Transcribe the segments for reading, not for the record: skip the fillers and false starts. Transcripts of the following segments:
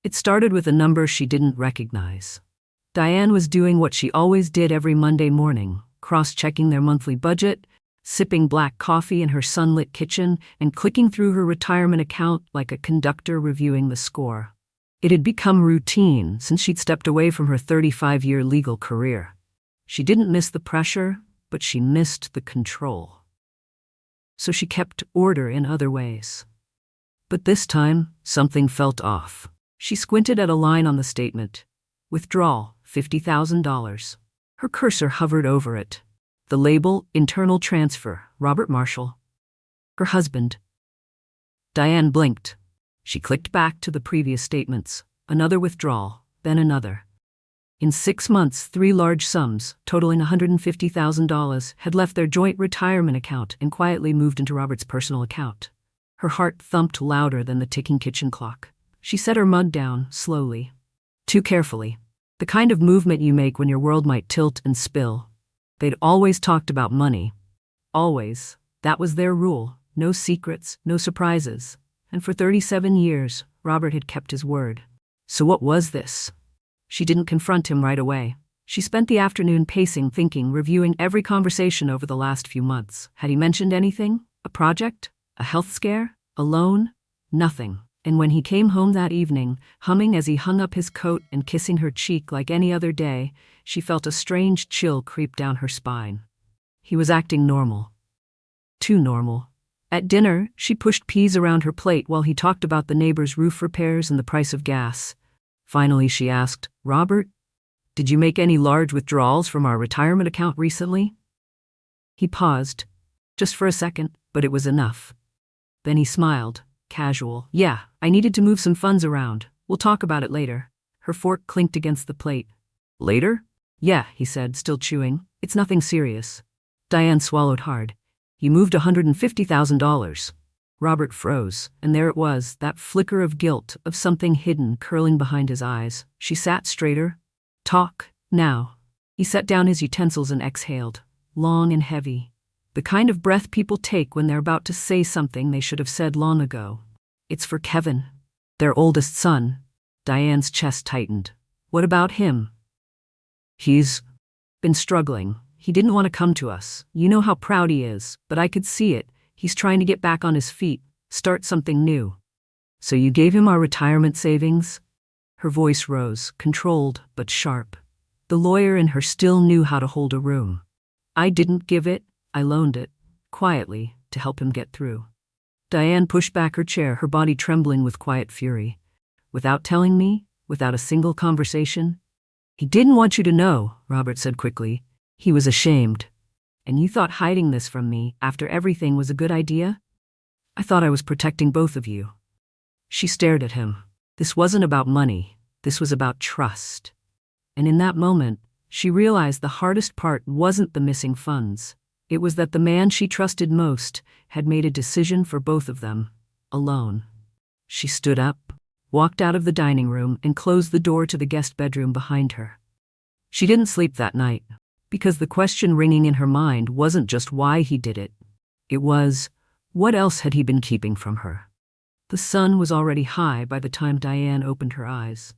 It started with a number she didn't recognize. Diane was doing what she always did every Monday morning, cross-checking their monthly budget, sipping black coffee in her sunlit kitchen, and clicking through her retirement account like a conductor reviewing the score. It had become routine since she'd stepped away from her 35-year legal career. She didn't miss the pressure, but she missed the control. So she kept order in other ways. But this time, something felt off. She squinted at a line on the statement. Withdrawal, $50,000. Her cursor hovered over it. The label, internal transfer, Robert Marshall. Her husband. Diane blinked. She clicked back to the previous statements. Another withdrawal, then another. In 6 months, 3 large sums, totaling $150,000, had left their joint retirement account and quietly moved into Robert's personal account. Her heart thumped louder than the ticking kitchen clock. She set her mug down, slowly. Too carefully. The kind of movement you make when your world might tilt and spill. They'd always talked about money. Always. That was their rule. No secrets, no surprises. And for 37 years, Robert had kept his word. So what was this? She didn't confront him right away. She spent the afternoon pacing, thinking, reviewing every conversation over the last few months. Had he mentioned anything? A project? A health scare? A loan? Nothing. And when he came home that evening, humming as he hung up his coat and kissing her cheek like any other day, she felt a strange chill creep down her spine. He was acting normal. Too normal. At dinner, she pushed peas around her plate while he talked about the neighbor's roof repairs and the price of gas. Finally, she asked, "Robert, did you make any large withdrawals from our retirement account recently?" He paused, just for a second, but it was enough. Then he smiled, casual. "Yeah, I needed to move some funds around. We'll talk about it later." Her fork clinked against the plate. "Later?" "Yeah," he said, still chewing. "It's nothing serious." Diane swallowed hard. "You moved $150,000. Robert froze, and there it was, that flicker of guilt, of something hidden curling behind his eyes. She sat straighter. "Talk, now." He set down his utensils and exhaled, long and heavy. The kind of breath people take when they're about to say something they should have said long ago. "It's for Kevin, their oldest son." Diane's chest tightened. "What about him?" "He's been struggling. He didn't want to come to us. You know how proud he is, but I could see it. He's trying to get back on his feet, start something new." "So you gave him our retirement savings?" Her voice rose, controlled but sharp. The lawyer in her still knew how to hold a room. "I didn't give it. I loaned it, quietly, to help him get through." Diane pushed back her chair, her body trembling with quiet fury. "Without telling me? Without a single conversation?" "He didn't want you to know," Robert said quickly. "He was ashamed. And you thought hiding this from me, after everything, was a good idea?" "I thought I was protecting both of you." She stared at him. This wasn't about money. This was about trust. And in that moment, she realized the hardest part wasn't the missing funds. It was that the man she trusted most had made a decision for both of them, alone. She stood up, walked out of the dining room, and closed the door to the guest bedroom behind her. She didn't sleep that night, because the question ringing in her mind wasn't just why he did it. It was, what else had he been keeping from her? The sun was already high by the time Diane opened her eyes.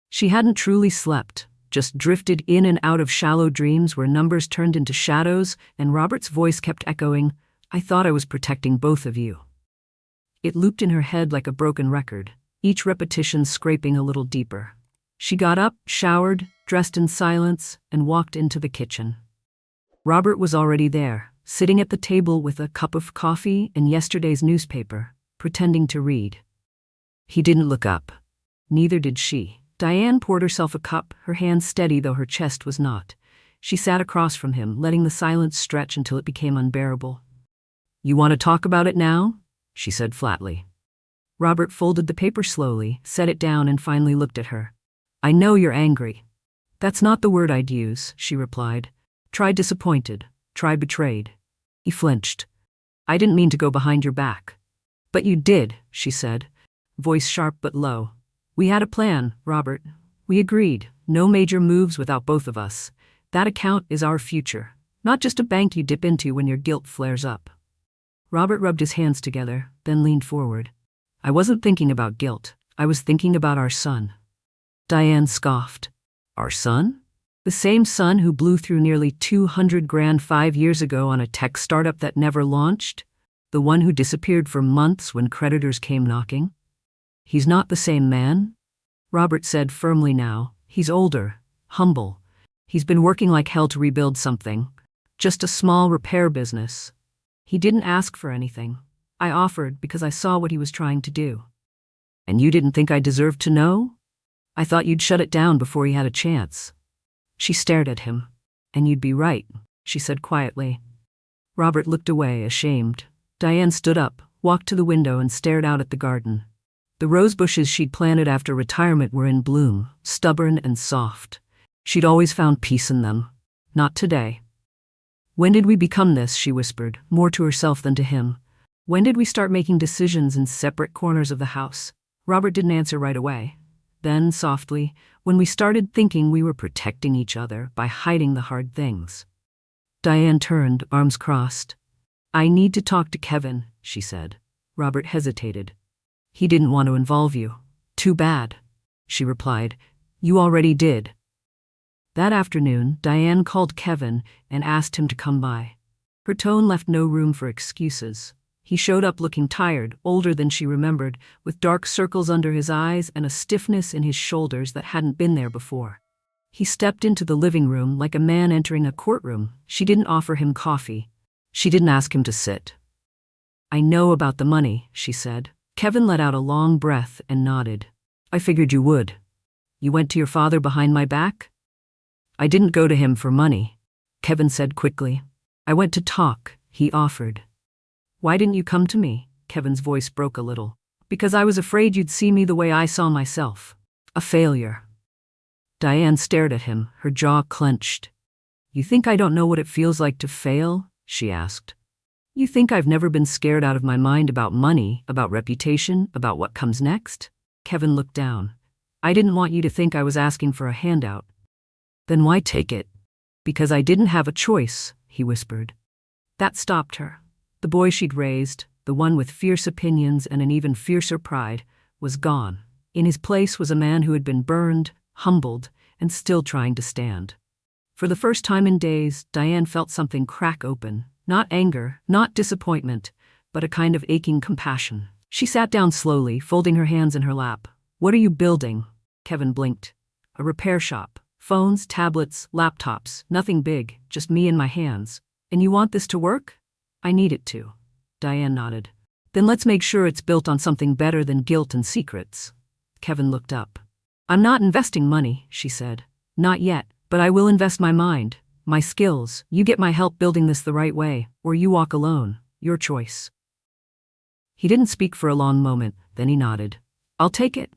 She hadn't truly slept, just drifted in and out of shallow dreams where numbers turned into shadows, and Robert's voice kept echoing, "I thought I was protecting both of you." It looped in her head like a broken record, each repetition scraping a little deeper. She got up, showered, dressed in silence, and walked into the kitchen. Robert was already there, sitting at the table with a cup of coffee and yesterday's newspaper, pretending to read. He didn't look up. Neither did she. Diane poured herself a cup, her hand steady though her chest was not. She sat across from him, letting the silence stretch until it became unbearable. "You want to talk about it now?" she said flatly. Robert folded the paper slowly, set it down, and finally looked at her. "I know you're angry." "That's not the word I'd use," she replied. "Try disappointed. Try betrayed." He flinched. "I didn't mean to go behind your back." "But you did," she said, voice sharp but low. "We had a plan, Robert. We agreed. No major moves without both of us. That account is our future, not just a bank you dip into when your guilt flares up." Robert rubbed his hands together, then leaned forward. "I wasn't thinking about guilt. I was thinking about our son. Diane scoffed. Our son? The same son who blew through nearly 200 grand 5 years ago on a tech startup that never launched? The one who disappeared for months when creditors came knocking? He's not the same man, Robert said firmly now. He's older, humble. He's been working like hell to rebuild something. Just a small repair business. He didn't ask for anything. I offered because I saw what he was trying to do. And you didn't think I deserved to know? I thought you'd shut it down before he had a chance. She stared at him. And you'd be right, she said quietly. Robert looked away, ashamed. Diane stood up, walked to the window and stared out at the garden. The rose bushes she'd planted after retirement were in bloom, stubborn and soft. She'd always found peace in them. Not today. When did we become this, she whispered, more to herself than to him. When did we start making decisions in separate corners of the house? Robert didn't answer right away. Then, softly, when we started thinking we were protecting each other by hiding the hard things. Diane turned, arms crossed. I need to talk to Kevin, she said. Robert hesitated. He didn't want to involve you. Too bad, she replied. You already did. That afternoon, Diane called Kevin and asked him to come by. Her tone left no room for excuses. He showed up looking tired, older than she remembered, with dark circles under his eyes and a stiffness in his shoulders that hadn't been there before. He stepped into the living room like a man entering a courtroom. She didn't offer him coffee. She didn't ask him to sit. I know about the money, she said. Kevin let out a long breath and nodded. I figured you would. You went to your father behind my back? I didn't go to him for money, Kevin said quickly. I went to talk, he offered. Why didn't you come to me? Kevin's voice broke a little. Because I was afraid you'd see me the way I saw myself. A failure. Diane stared at him, her jaw clenched. You think I don't know what it feels like to fail? She asked. You think I've never been scared out of my mind about money, about reputation, about what comes next? Kevin looked down. I didn't want you to think I was asking for a handout. Then why take it? Because I didn't have a choice, he whispered. That stopped her. The boy she'd raised, the one with fierce opinions and an even fiercer pride, was gone. In his place was a man who had been burned, humbled, and still trying to stand. For the first time in days, Diane felt something crack open. Not anger, not disappointment, but a kind of aching compassion. She sat down slowly, folding her hands in her lap. What are you building? Kevin blinked. A repair shop. Phones, tablets, laptops, nothing big, just me and my hands. And you want this to work? I need it to. Diane nodded. Then let's make sure it's built on something better than guilt and secrets. Kevin looked up. I'm not investing money, she said. Not yet, but I will invest my mind, my skills. You get my help building this the right way, or you walk alone. Your choice. He didn't speak for a long moment, then he nodded. I'll take it.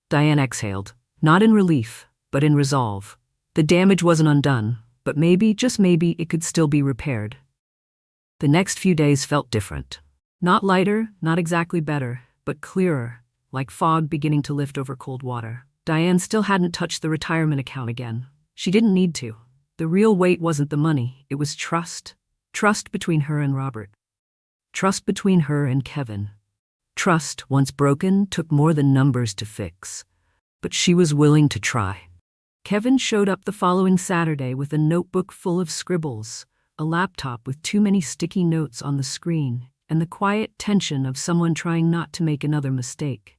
Diane exhaled, not in relief, but in resolve. The damage wasn't undone, but maybe, just maybe, it could still be repaired. The next few days felt different. Not lighter, not exactly better, but clearer, like fog beginning to lift over cold water. Diane still hadn't touched the retirement account again. She didn't need to. The real weight wasn't the money, it was trust. Trust between her and Robert. Trust between her and Kevin. Trust, once broken, took more than numbers to fix. But she was willing to try. Kevin showed up the following Saturday with a notebook full of scribbles, a laptop with too many sticky notes on the screen, and the quiet tension of someone trying not to make another mistake.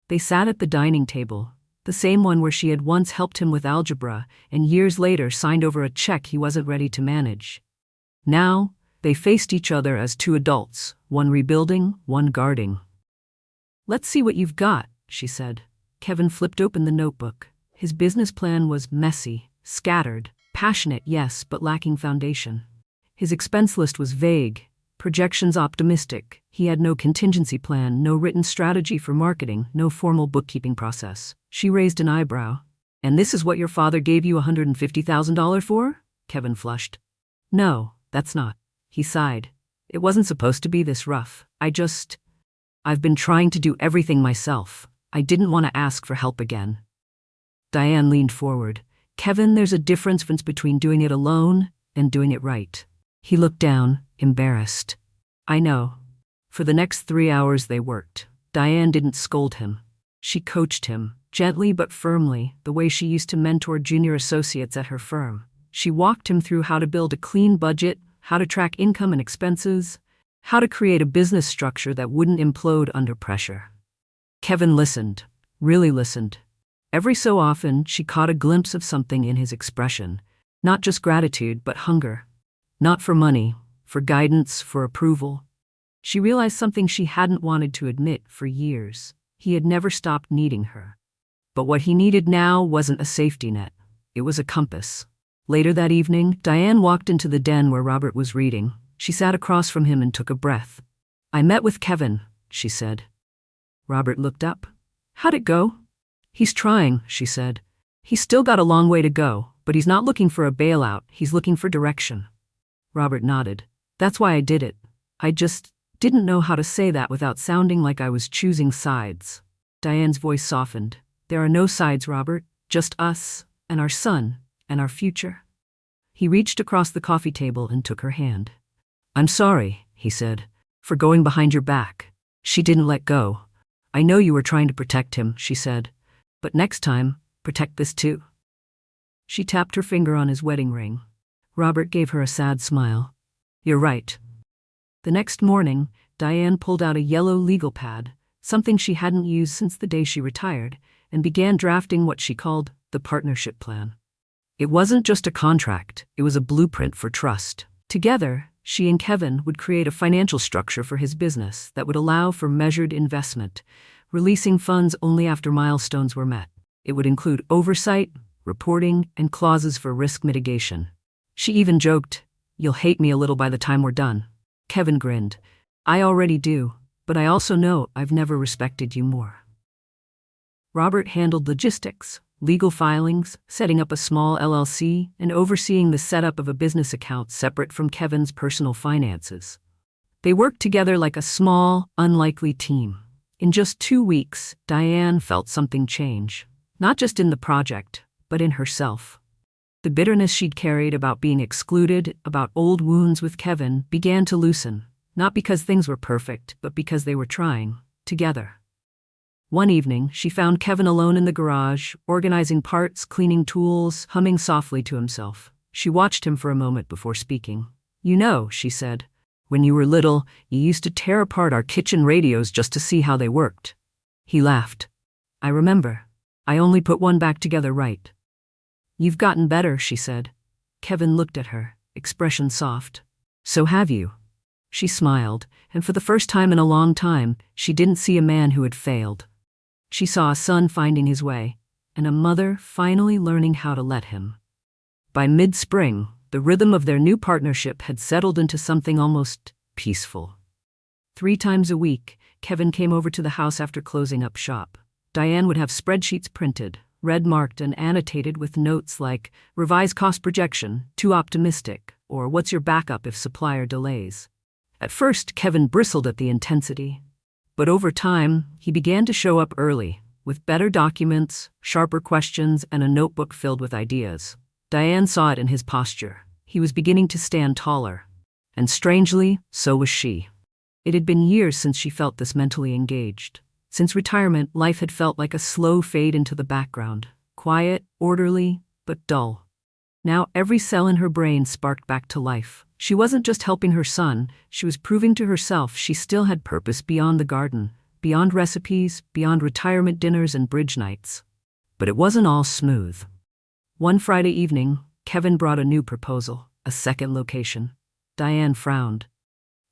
They sat at the dining table, the same one where she had once helped him with algebra and years later signed over a check he wasn't ready to manage. Now, they faced each other as two adults, one rebuilding, one guarding. Let's see what you've got, she said. Kevin flipped open the notebook. His business plan was messy, scattered, passionate, yes, but lacking foundation. His expense list was vague, projections optimistic. He had no contingency plan, no written strategy for marketing, no formal bookkeeping process. She raised an eyebrow. And this is what your father gave you $150,000 for? Kevin flushed. No, that's not. He sighed. It wasn't supposed to be this rough. I've been trying to do everything myself. I didn't want to ask for help again. Diane leaned forward. Kevin, there's a difference between doing it alone and doing it right. He looked down, embarrassed. I know. For the next 3 hours they worked. Diane didn't scold him. She coached him, gently but firmly, the way she used to mentor junior associates at her firm. She walked him through how to build a clean budget, how to track income and expenses, how to create a business structure that wouldn't implode under pressure. Kevin listened, really listened. Every so often, she caught a glimpse of something in his expression, not just gratitude, but hunger. Not for money, for guidance, for approval. She realized something she hadn't wanted to admit for years. He had never stopped needing her. But what he needed now wasn't a safety net. It was a compass. Later that evening, Diane walked into the den where Robert was reading. She sat across from him and took a breath. "I met with Kevin," she said. Robert looked up. "How'd it go?" "He's trying," she said. "He's still got a long way to go, but he's not looking for a bailout, he's looking for direction." Robert nodded. "That's why I did it. I just didn't know how to say that without sounding like I was choosing sides." Diane's voice softened. "There are no sides, Robert, just us, and our son, and our future." He reached across the coffee table and took her hand. "I'm sorry," he said, "for going behind your back." She didn't let go. "I know you were trying to protect him," she said, "but next time, protect this too." She tapped her finger on his wedding ring. Robert gave her a sad smile. "You're right." The next morning, Diane pulled out a yellow legal pad, something she hadn't used since the day she retired, and began drafting what she called the partnership plan. It wasn't just a contract, it was a blueprint for trust. Together, she and Kevin would create a financial structure for his business that would allow for measured investment, releasing funds only after milestones were met. It would include oversight, reporting, and clauses for risk mitigation. She even joked, "You'll hate me a little by the time we're done." Kevin grinned. "I already do, but I also know I've never respected you more." Robert handled logistics, legal filings, setting up a small LLC, and overseeing the setup of a business account separate from Kevin's personal finances. They worked together like a small, unlikely team. In just 2 weeks, Diane felt something change, not just in the project, but in herself. The bitterness she'd carried about being excluded, about old wounds with Kevin, began to loosen, not because things were perfect, but because they were trying, together. One evening, she found Kevin alone in the garage, organizing parts, cleaning tools, humming softly to himself. She watched him for a moment before speaking. "You know," she said, "when you were little, you used to tear apart our kitchen radios just to see how they worked." He laughed. "I remember. I only put one back together right." "You've gotten better," she said. Kevin looked at her, expression soft. "So have you." She smiled, and for the first time in a long time, she didn't see a man who had failed. She saw a son finding his way, and a mother finally learning how to let him. By mid-spring, the rhythm of their new partnership had settled into something almost peaceful. 3 times a week, Kevin came over to the house after closing up shop. Diane would have spreadsheets printed, red-marked and annotated with notes like, "Revise cost projection, too optimistic," or "What's your backup if supplier delays?" At first, Kevin bristled at the intensity. But over time, he began to show up early, with better documents, sharper questions, and a notebook filled with ideas. Diane saw it in his posture. He was beginning to stand taller. And strangely, so was she. It had been years since she felt this mentally engaged. Since retirement, life had felt like a slow fade into the background, quiet, orderly, but dull. Now every cell in her brain sparked back to life. She wasn't just helping her son, she was proving to herself she still had purpose beyond the garden, beyond recipes, beyond retirement dinners and bridge nights. But it wasn't all smooth. One Friday evening, Kevin brought a new proposal, a second location. Diane frowned.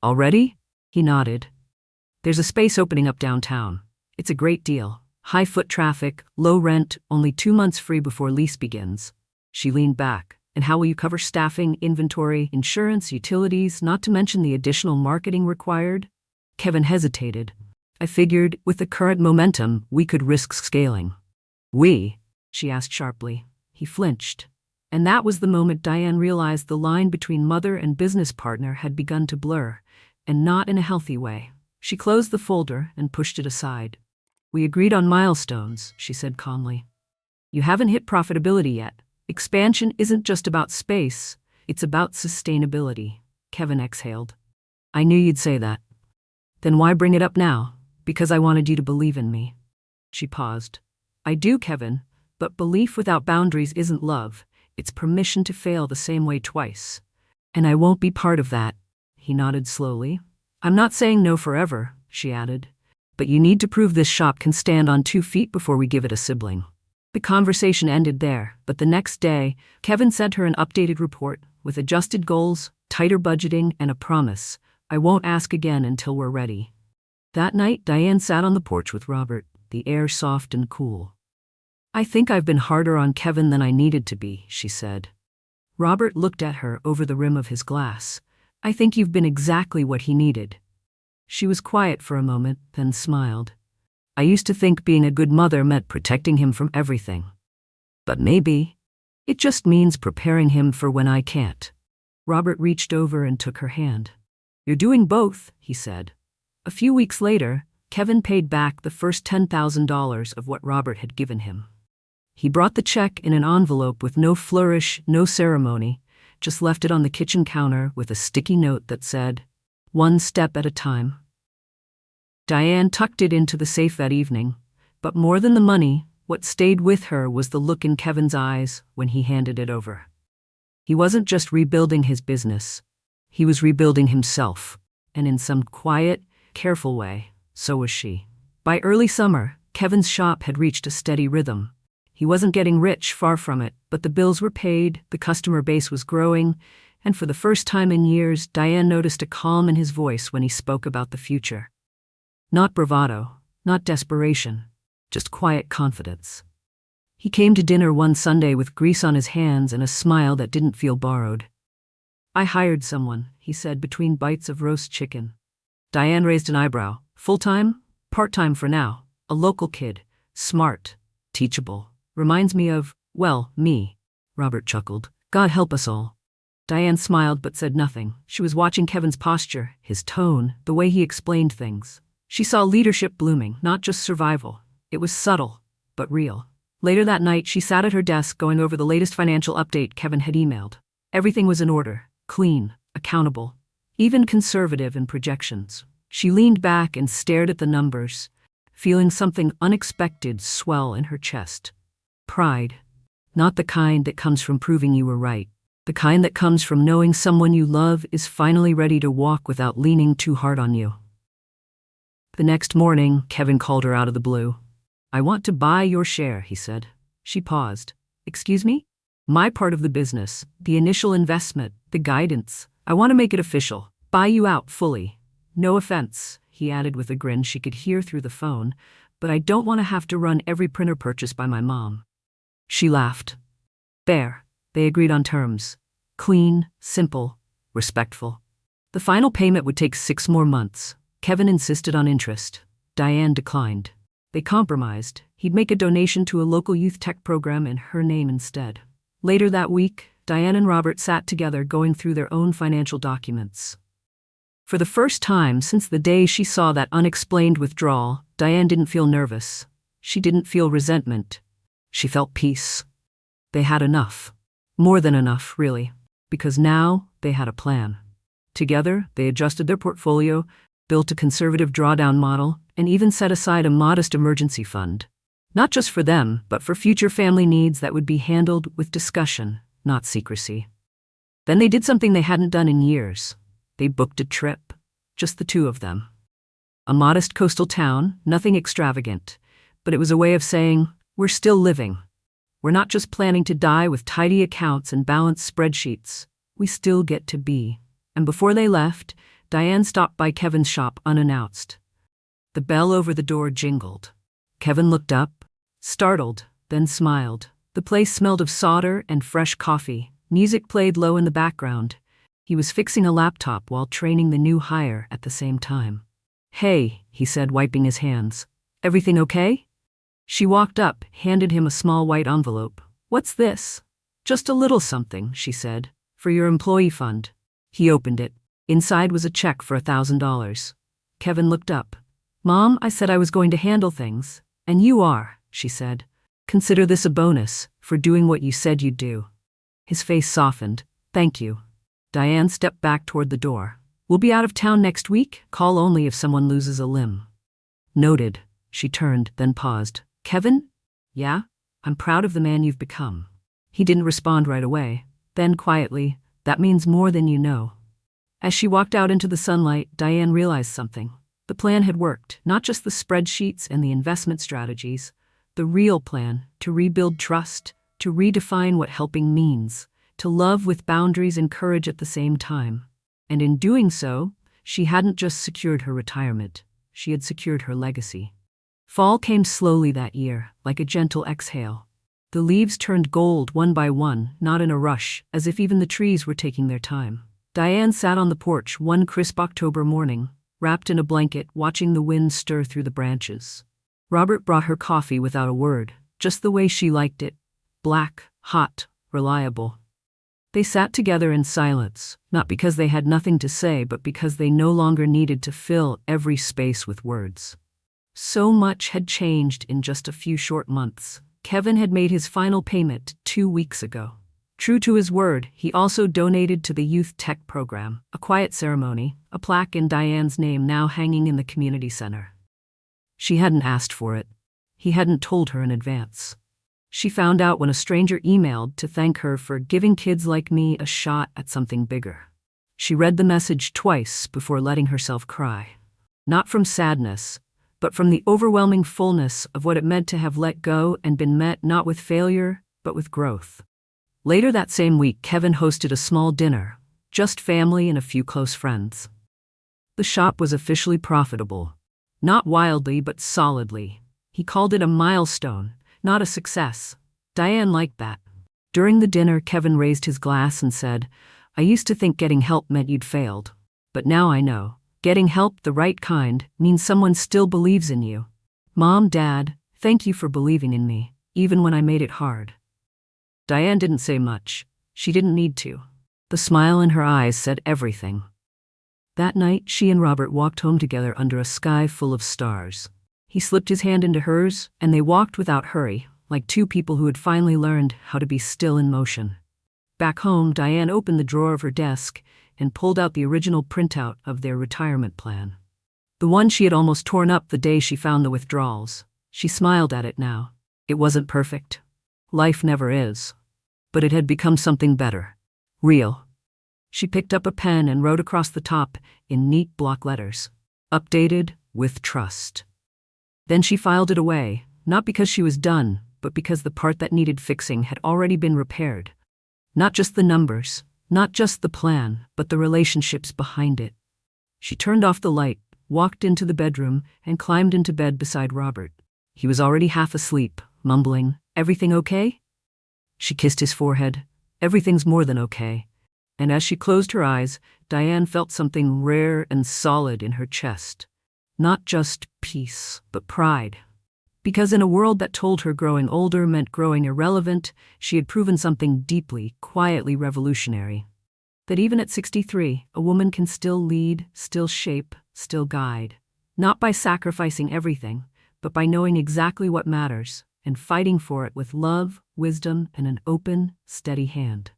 "Already?" He nodded. "There's a space opening up downtown. It's a great deal. High foot traffic, low rent, only 2 months free before lease begins." She leaned back. "And how will you cover staffing, inventory, insurance, utilities, not to mention the additional marketing required?" Kevin hesitated. "I figured, with the current momentum, we could risk scaling." "We?" she asked sharply. He flinched. And that was the moment Diane realized the line between mother and business partner had begun to blur, and not in a healthy way. She closed the folder and pushed it aside. "We agreed on milestones," she said calmly. "You haven't hit profitability yet. Expansion isn't just about space, it's about sustainability." Kevin exhaled. "I knew you'd say that." "Then why bring it up now?" "Because I wanted you to believe in me." She paused. I do, Kevin, but belief without boundaries isn't love. It's permission to fail the same way twice. And I won't be part of that. He nodded slowly. I'm not saying no forever, she added. But you need to prove this shop can stand on 2 feet before we give it a sibling. The conversation ended there, but the next day, Kevin sent her an updated report with adjusted goals, tighter budgeting, and a promise. I won't ask again until we're ready. That night, Diane sat on the porch with Robert, the air soft and cool. I think I've been harder on Kevin than I needed to be, she said. Robert looked at her over the rim of his glass. I think you've been exactly what he needed. She was quiet for a moment, then smiled. I used to think being a good mother meant protecting him from everything. But maybe it just means preparing him for when I can't. Robert reached over and took her hand. You're doing both, he said. A few weeks later, Kevin paid back the first $10,000 of what Robert had given him. He brought the check in an envelope with no flourish, no ceremony, just left it on the kitchen counter with a sticky note that said, "One step at a time." Diane tucked it into the safe that evening, but more than the money, what stayed with her was the look in Kevin's eyes when he handed it over. He wasn't just rebuilding his business, he was rebuilding himself, and in some quiet, careful way, so was she. By early summer, Kevin's shop had reached a steady rhythm. He wasn't getting rich, far from it, but the bills were paid, the customer base was growing, and for the first time in years, Diane noticed a calm in his voice when he spoke about the future. Not bravado, not desperation, just quiet confidence. He came to dinner one Sunday with grease on his hands and a smile that didn't feel borrowed. I hired someone, he said between bites of roast chicken. Diane raised an eyebrow. Full-time? Part-time for now. A local kid. Smart. Teachable. Reminds me of, well, me. Robert chuckled. God help us all. Diane smiled but said nothing. She was watching Kevin's posture, his tone, the way he explained things. She saw leadership blooming, not just survival. It was subtle, but real. Later that night, she sat at her desk going over the latest financial update Kevin had emailed. Everything was in order, clean, accountable, even conservative in projections. She leaned back and stared at the numbers, feeling something unexpected swell in her chest. Pride. Not the kind that comes from proving you were right. The kind that comes from knowing someone you love is finally ready to walk without leaning too hard on you. The next morning, Kevin called her out of the blue. I want to buy your share, he said. She paused. Excuse me? My part of the business, the initial investment, the guidance. I want to make it official. Buy you out fully. No offense, he added with a grin she could hear through the phone, but I don't want to have to run every printer purchase by my mom. She laughed. Fair. They agreed on terms. Clean, simple, respectful. The final payment would take 6 more months. Kevin insisted on interest. Diane declined. They compromised. He'd make a donation to a local youth tech program in her name instead. Later that week, Diane and Robert sat together going through their own financial documents. For the first time since the day she saw that unexplained withdrawal, Diane didn't feel nervous. She didn't feel resentment. She felt peace. They had enough. More than enough, really. Because now they had a plan. Together, they adjusted their portfolio, built a conservative drawdown model, and even set aside a modest emergency fund. Not just for them, but for future family needs that would be handled with discussion, not secrecy. Then they did something they hadn't done in years. They booked a trip, just the 2 of them. A modest coastal town, nothing extravagant, but it was a way of saying, we're still living. We're not just planning to die with tidy accounts and balanced spreadsheets. We still get to be. And before they left, Diane stopped by Kevin's shop unannounced. The bell over the door jingled. Kevin looked up, startled, then smiled. The place smelled of solder and fresh coffee. Music played low in the background. He was fixing a laptop while training the new hire at the same time. Hey, he said, wiping his hands. Everything okay? She walked up, handed him a small white envelope. What's this? Just a little something, she said. For your employee fund. He opened it. Inside was a check for $1,000. Kevin looked up. Mom, I said I was going to handle things. And you are, she said. Consider this a bonus for doing what you said you'd do. His face softened. Thank you. Diane stepped back toward the door. We'll be out of town next week. Call only if someone loses a limb. Noted. She turned, then paused. Kevin? Yeah? I'm proud of the man you've become. He didn't respond right away. Then quietly, that means more than you know. As she walked out into the sunlight, Diane realized something. The plan had worked, not just the spreadsheets and the investment strategies. The real plan, to rebuild trust, to redefine what helping means, to love with boundaries and courage at the same time. And in doing so, she hadn't just secured her retirement, she had secured her legacy. Fall came slowly that year, like a gentle exhale. The leaves turned gold one by one, not in a rush, as if even the trees were taking their time. Diane sat on the porch one crisp October morning, wrapped in a blanket, watching the wind stir through the branches. Robert brought her coffee without a word, just the way she liked it. Black, hot, reliable. They sat together in silence, not because they had nothing to say, but because they no longer needed to fill every space with words. So much had changed in just a few short months. Kevin had made his final payment 2 weeks ago. True to his word, he also donated to the youth tech program, a quiet ceremony, a plaque in Diane's name now hanging in the community center. She hadn't asked for it. He hadn't told her in advance. She found out when a stranger emailed to thank her for giving kids like me a shot at something bigger. She read the message twice before letting herself cry. Not from sadness, but from the overwhelming fullness of what it meant to have let go and been met not with failure, but with growth. Later that same week, Kevin hosted a small dinner, just family and a few close friends. The shop was officially profitable. Not wildly, but solidly. He called it a milestone, not a success. Diane liked that. During the dinner, Kevin raised his glass and said, I used to think getting help meant you'd failed. But now I know. Getting help, the right kind, means someone still believes in you. Mom, Dad, thank you for believing in me, even when I made it hard. Diane didn't say much. She didn't need to. The smile in her eyes said everything. That night, she and Robert walked home together under a sky full of stars. He slipped his hand into hers, and they walked without hurry, like two people who had finally learned how to be still in motion. Back home, Diane opened the drawer of her desk and pulled out the original printout of their retirement plan. The one she had almost torn up the day she found the withdrawals. She smiled at it now. It wasn't perfect. Life never is. But it had become something better. Real. She picked up a pen and wrote across the top in neat block letters. Updated with trust. Then she filed it away, not because she was done, but because the part that needed fixing had already been repaired. Not just the numbers, not just the plan, but the relationships behind it. She turned off the light, walked into the bedroom, and climbed into bed beside Robert. He was already half asleep, mumbling, "Everything okay?" She kissed his forehead. "Everything's more than okay." And as she closed her eyes, Diane felt something rare and solid in her chest. Not just peace, but pride. Because in a world that told her growing older meant growing irrelevant, she had proven something deeply, quietly revolutionary. That even at 63, a woman can still lead, still shape, still guide. Not by sacrificing everything, but by knowing exactly what matters and fighting for it with love, wisdom, and an open, steady hand.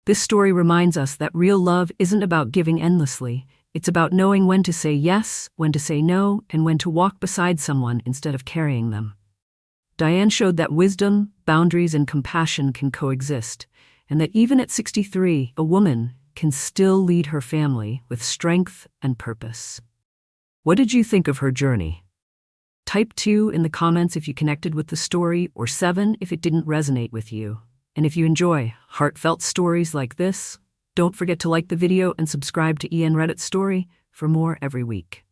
This story reminds us that real love isn't about giving endlessly. It's about knowing when to say yes, when to say no, and when to walk beside someone instead of carrying them. Diane showed that wisdom, boundaries, and compassion can coexist, and that even at 63, a woman can still lead her family with strength and purpose. What did you think of her journey? Type 2 in the comments if you connected with the story, or 7 if it didn't resonate with you. And if you enjoy heartfelt stories like this, don't forget to like the video and subscribe to Ian Reddit Story for more every week.